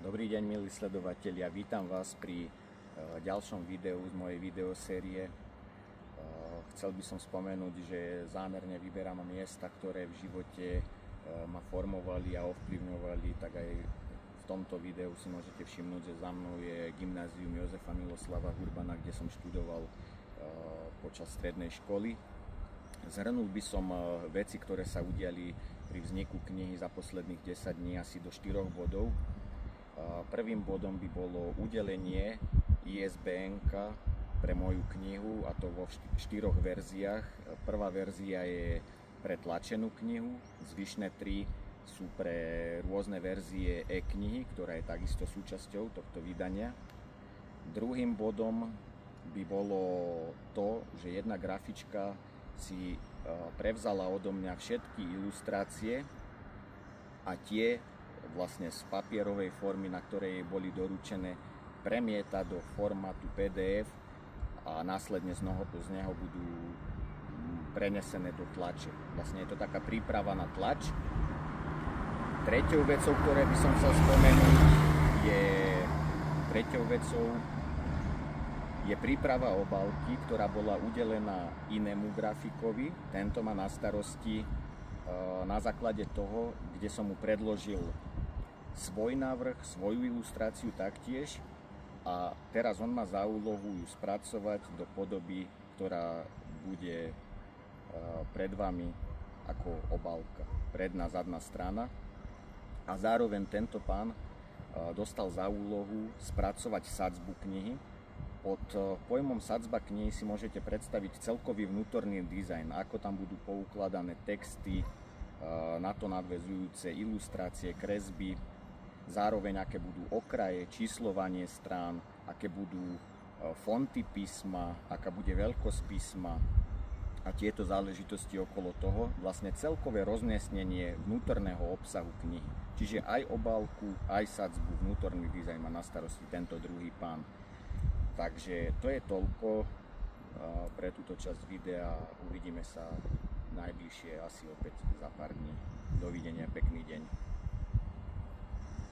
Dobrý deň, milí sledovatelia, vítam vás pri ďalšom videu z mojej videosérie. Chcel by som spomenúť, že zámerne vyberám miesta, ktoré v živote ma formovali a ovplyvňovali, tak aj v tomto videu si môžete všimnúť, že za mnou je gymnázium Jozefa Miloslava Hurbana, kde som študoval počas strednej školy. Zhrnul by som veci, ktoré sa udiali pri vzniku knihy za posledných 10 dní asi do 4 bodov. Prvým bodom by bolo udelenie ISBN-ka pre moju knihu, a to vo 4 verziách. Prvá verzia je pre tlačenú knihu, zvyšné 3 sú pre rôzne verzie e-knihy, ktorá je takisto súčasťou tohto vydania. Druhým bodom by bolo to, že jedna grafička si prevzala odo mňa všetky ilustrácie a tie vlastne z papierovej formy, na ktorej boli doručené, premieta do formátu PDF a následne z neho budú prenesené do tlače. Vlastne je to taká príprava na tlač. Treťou vecou, ktoré by som chcel spomenúť, je príprava obálky, ktorá bola udelená inému grafikovi. Tento má na starosti na základe toho, kde som mu predložil svoj návrh, svoju ilustráciu taktiež, a teraz on má za úlohu ju spracovať do podoby, ktorá bude pred vami ako obálka, predná, zadná strana. A zároveň tento pán dostal za úlohu spracovať sadzbu knihy. Pod pojmom sadzba knihy si môžete predstaviť celkový vnútorný dizajn, ako tam budú poukladané texty, na to nadväzujúce ilustrácie, kresby, zároveň aké budú okraje, číslovanie strán, aké budú fonty písma, aká bude veľkosť písma a tieto záležitosti okolo toho, vlastne celkové rozmiestnenie vnútorného obsahu knihy. Čiže aj obálku, aj sadzbu, vnútorný dizajn má na starosti tento druhý pán. Takže to je toľko pre túto časť videa. Uvidíme sa najbližšie asi opäť za pár dní. Dovidenia, pekný deň.